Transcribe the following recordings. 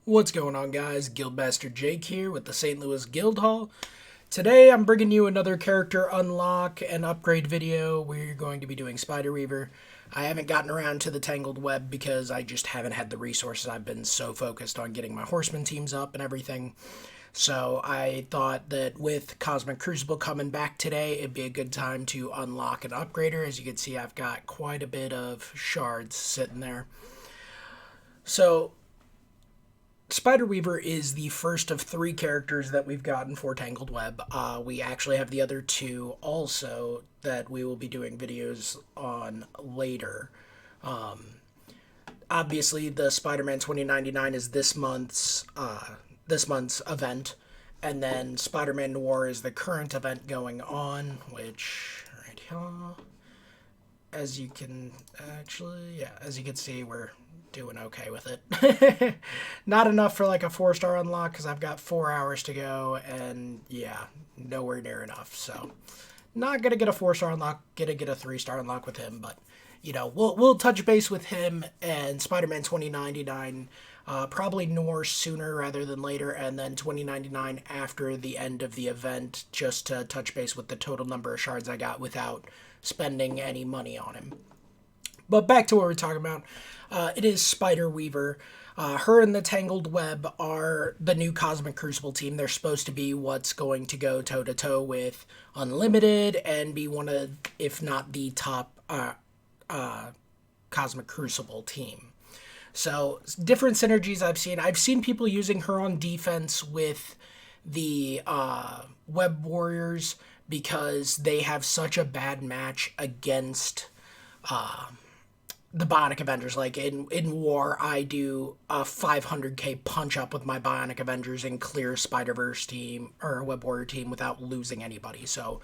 What's going on, guys? Guildmaster Jake here with the St. Louis Guildhall. Today I'm bringing you another character unlock and upgrade video. We're going to be doing Spider Weaver. I haven't gotten around to the Tangled Web because I just haven't had the resources. I've been so focused on getting my horseman teams up and everything. So I thought that with Cosmic Crucible coming back today, it'd be a good time to unlock an upgrader. As you can see, I've got quite a bit of shards sitting there. So Spider Weaver is the first of three characters that we've gotten for Tangled Web. We actually have the other two also that we will be doing videos on later. Obviously, the Spider-Man 2099 is this month's event, and then Spider-Man Noir is the current event going on, which right here, as you can as you can see, we're doing okay with it. Not enough for like a 4-star unlock because I've got 4 hours to go, and yeah, nowhere near enough. So, not gonna get a 4-star unlock. Gonna get a 3-star unlock with him, but we'll touch base with him and Spider-Man 2099. Probably Noir sooner rather than later, and then 2099 after the end of the event, just to touch base with the total number of shards I got without spending any money on him. But back to what we're talking about. It is Spider Weaver. Her and the Tangled Web are the new Cosmic Crucible team. They're supposed to be what's going to go toe to toe with Unlimited and be one of, if not the top Cosmic Crucible team. So different synergies I've seen. I've seen people using her on defense with the Web Warriors because they have such a bad match against the Bionic Avengers. Like in War, I do a 500k punch up with my Bionic Avengers and clear Spider-Verse team or Web Warrior team without losing anybody. So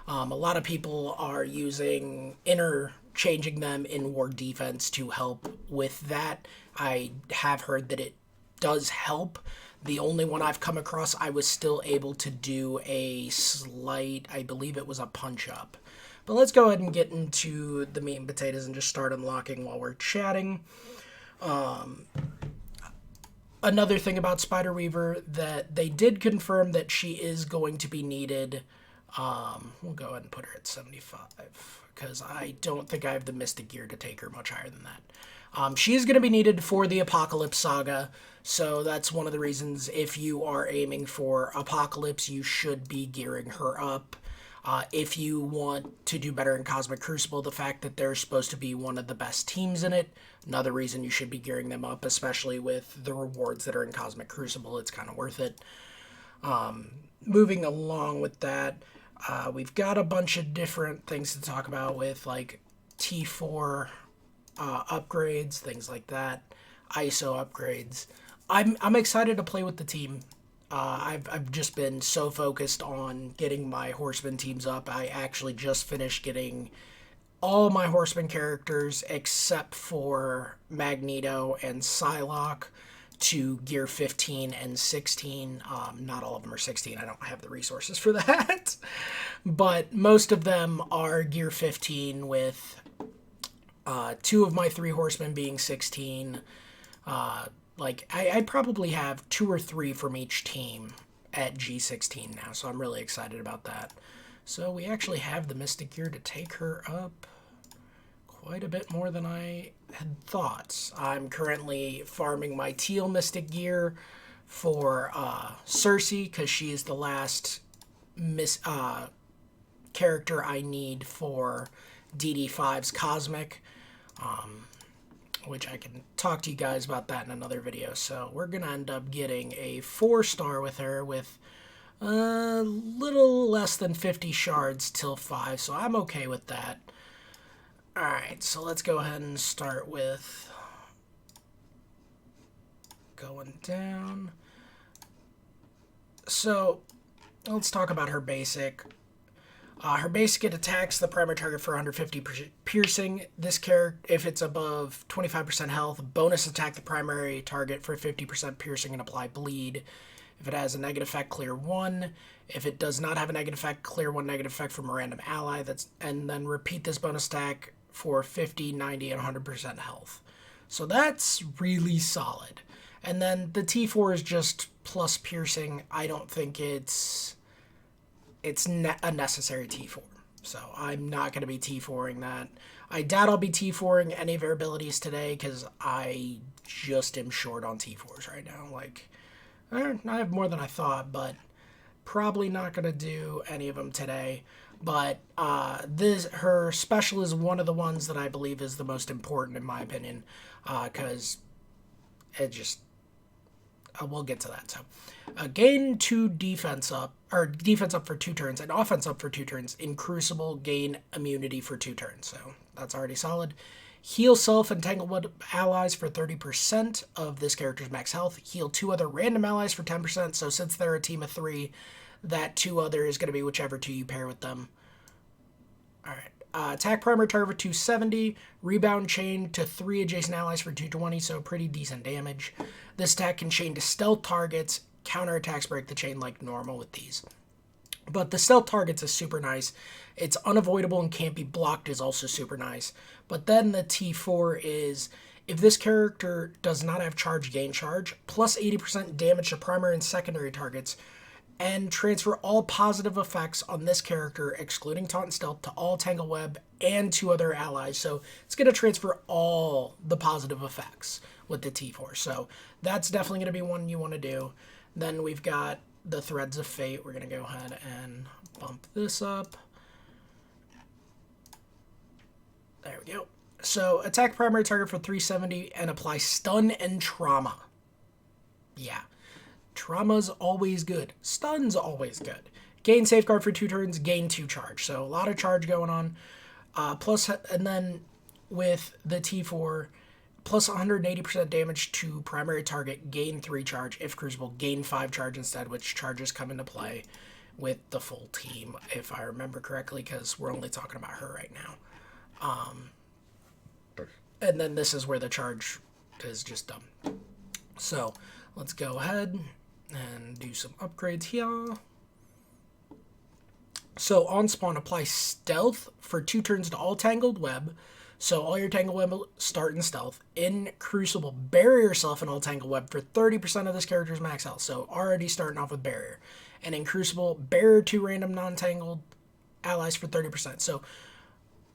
a lot of people are interchanging them in War defense to help with that. I have heard that it does help. The only one I've come across, I was still able to do a slight, I believe it was a punch up. But let's go ahead and get into the meat and potatoes and just start unlocking while we're chatting. Another thing about Spider Weaver that they did confirm that she is going to be needed. We'll go ahead and put her at 75 because I don't think I have the Mystic Gear to take her much higher than that. She is going to be needed for the Apocalypse Saga, so that's one of the reasons if you are aiming for Apocalypse, you should be gearing her up. If you want to do better in Cosmic Crucible, the fact that they're supposed to be one of the best teams in it, another reason you should be gearing them up, especially with the rewards that are in Cosmic Crucible. It's kind of worth it. Moving along with that, we've got a bunch of different things to talk about with like T4 upgrades, things like that, ISO upgrades. I'm excited to play with the team. I've just been so focused on getting my horseman teams up. I actually just finished getting all my horseman characters except for Magneto and Psylocke to gear 15 and 16. Not all of them are 16. I don't have the resources for that. But most of them are gear 15 with 2 of my 3 horsemen being 16. I probably have 2 or 3 from each team at G16 now, so I'm really excited about that. So we actually have the Mystic Gear to take her up quite a bit more than I had thought. I'm currently farming my teal Mystic Gear for Cersei because she is the last character I need for DD5's Cosmic. Which I can talk to you guys about that in another video. So we're going to end up getting a 4-star with her with a little less than 50 shards till 5, so I'm okay with that. Alright, so let's go ahead and start with going down. So let's talk about her basic. Her basic, it attacks the primary target for 150 piercing. This character, if it's above 25% health, bonus attack the primary target for 50% piercing and apply bleed. If it has a negative effect, clear 1. If it does not have a negative effect, clear 1 negative effect from a random ally. And then repeat this bonus attack for 50, 90, and 100% health. So that's really solid. And then the T4 is just plus piercing. I don't think it's a necessary T4. So I'm not going to be T4ing that. I doubt I'll be T4ing any of her abilities today because I just am short on T4s right now. Like, I have more than I thought, but probably not going to do any of them today. But her special is one of the ones that I believe is the most important in my opinion, because it just we'll get to that. So, gain 2 defense up, or defense up for 2 turns, and offense up for 2 turns. In Crucible, gain immunity for 2 turns. So that's already solid. Heal self and Tanglewood allies for 30% of this character's max health. Heal 2 other random allies for 10%. So since they're a team of 3, that 2 other is going to be whichever 2 you pair with them. All right. Attack primary target for 270, rebound chain to 3 adjacent allies for 220, so pretty decent damage. This attack can chain to stealth targets. Counterattacks break the chain like normal with these. But the stealth targets is super nice. It's unavoidable and can't be blocked is also super nice. But then the T4 is, if this character does not have charge, gain charge, plus 80% damage to primary and secondary targets, and transfer all positive effects on this character, excluding Taunt and Stealth, to all Tangle Web and 2 other allies. So it's going to transfer all the positive effects with the T4. So that's definitely going to be one you want to do. Then we've got the Threads of Fate. We're going to go ahead and bump this up. There we go. So attack primary target for 370 and apply stun and trauma. Yeah. Trauma's always good. Stun's always good. Gain safeguard for 2 turns, gain 2 charge. So a lot of charge going on. Plus, and then with the T4, plus 180% damage to primary target, gain 3 charge. If Crucible, gain 5 charge instead, which charges come into play with the full team, if I remember correctly, because we're only talking about her right now. And then this is where the charge is just dumb. So let's go ahead and do some upgrades here. So on spawn, apply stealth for 2 turns to all Tangled Web. So all your Tangled Web start in stealth. In Crucible, bury yourself in all Tangled Web for 30% of this character's max health. So already starting off with barrier. And in Crucible, barrier 2 random non-tangled allies for 30%. So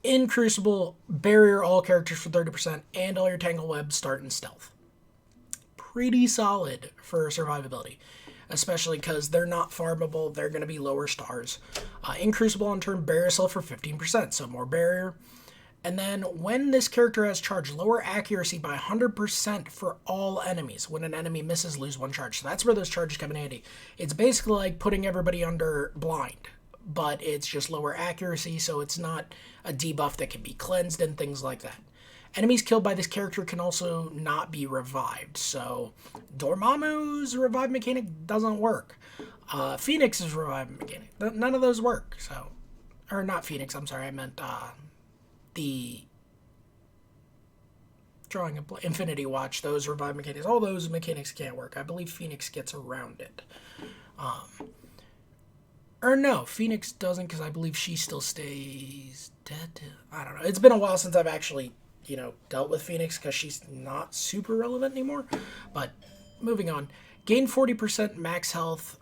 in Crucible, barrier all characters for 30% and all your Tangled Web start in stealth. Pretty solid for survivability, especially because they're not farmable. They're going to be lower stars. In Crucible on turn, barrier yourself for 15%, so more barrier. And then when this character has charge, lower accuracy by 100% for all enemies. When an enemy misses, lose 1 charge. So that's where those charges come in handy. It's basically like putting everybody under blind, but it's just lower accuracy, so it's not a debuff that can be cleansed and things like that. Enemies killed by this character can also not be revived. So Dormammu's revive mechanic doesn't work. Phoenix's revive mechanic, none of those work. So, or not Phoenix, I'm sorry, I meant the drawing a Infinity Watch. Those revive mechanics, all those mechanics can't work. I believe Phoenix gets around it. Or no, Phoenix doesn't, because I believe she still stays dead. I don't know. It's been a while since I've actually dealt with Phoenix because she's not super relevant anymore. But moving on. Gain 40% max health.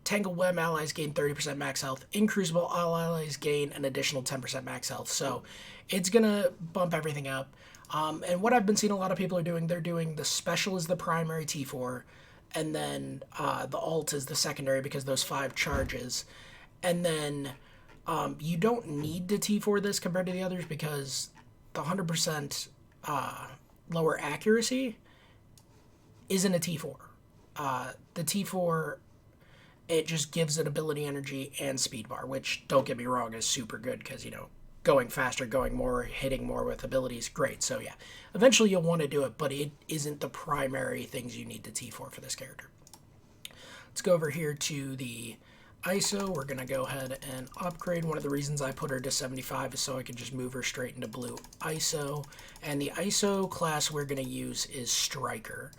Tangled Web allies gain 30% max health. In Crucible, all allies gain an additional 10% max health. So it's going to bump everything up. And what I've been seeing a lot of people are doing, they're doing the special is the primary T4. And then the alt is the secondary because those 5 charges. And then you don't need to T4 this compared to the others because the 100% lower accuracy isn't a T4. The T4, it just gives it ability energy and speed bar, which, don't get me wrong, is super good because, going faster, going more, hitting more with abilities, great. So yeah, eventually you'll want to do it, but it isn't the primary things you need to T4 for this character. Let's go over here to the ISO. We're going to go ahead and upgrade. One of the reasons I put her to 75 is so I can just move her straight into blue ISO. And the ISO class we're going to use is Striker.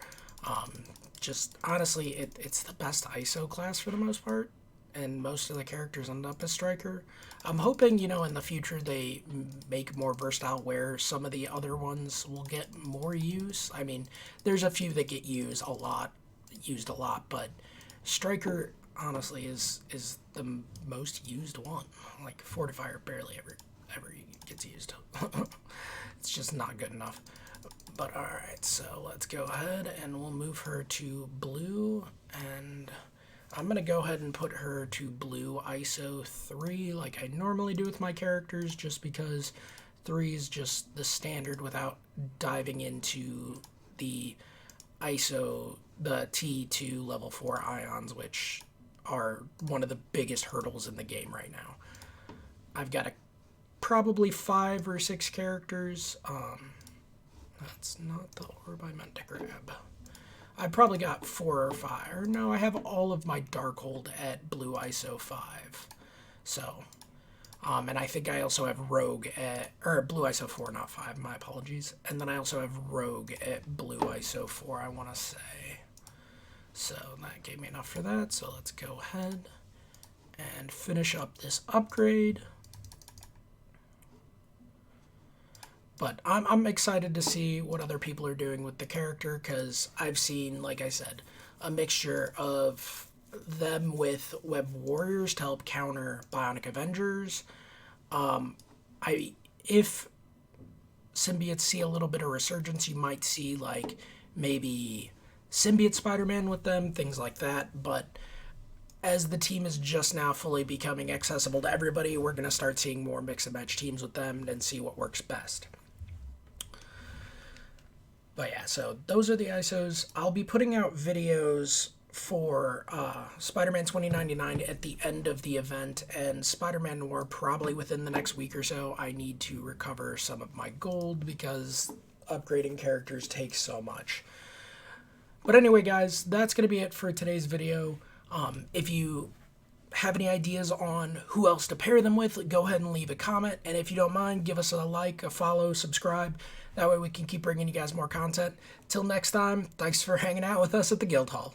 Just honestly, it's the best ISO class for the most part. and most of the characters end up as Striker. I'm hoping, you know, in the future they make more versatile where some of the other ones will get more use. I mean, there's a few that get used a lot, but Striker honestly is the most used one. Like Fortifier barely ever gets used. It's just not good enough. But alright, so let's go ahead and we'll move her to blue, and I'm going to go ahead and put her to blue ISO 3 like I normally do with my characters, just because 3 is just the standard without diving into the ISO, the T2 level 4 ions, which are one of the biggest hurdles in the game right now. I've got probably 5 or 6 characters. That's not the orb I meant to grab. I probably got 4 or 5. Or no, I have all of my Darkhold at blue ISO 5. So, and I think I also have Rogue at, or blue ISO 4, not 5, my apologies. And then I also have Rogue at blue ISO 4, I want to say. So that gave me enough for that. So let's go ahead and finish up this upgrade. But I'm excited to see what other people are doing with the character, because I've seen, like I said, a mixture of them with Web Warriors to help counter Bionic Avengers. If symbiotes see a little bit of resurgence, you might see like maybe symbiote Spider-Man with them, things like that. But as the team is just now fully becoming accessible to everybody, we're going to start seeing more mix and match teams with them and see what works best. But yeah, so those are the ISOs. I'll be putting out videos for Spider-Man 2099 at the end of the event, and Spider-Man Noir probably within the next week or so. I need to recover some of my gold because upgrading characters takes so much. But anyway, guys, that's going to be it for today's video. If you have any ideas on who else to pair them with, go ahead and leave a comment. And if you don't mind, give us a like, a follow, subscribe. That way we can keep bringing you guys more content. Till next time, thanks for hanging out with us at the Guildhall.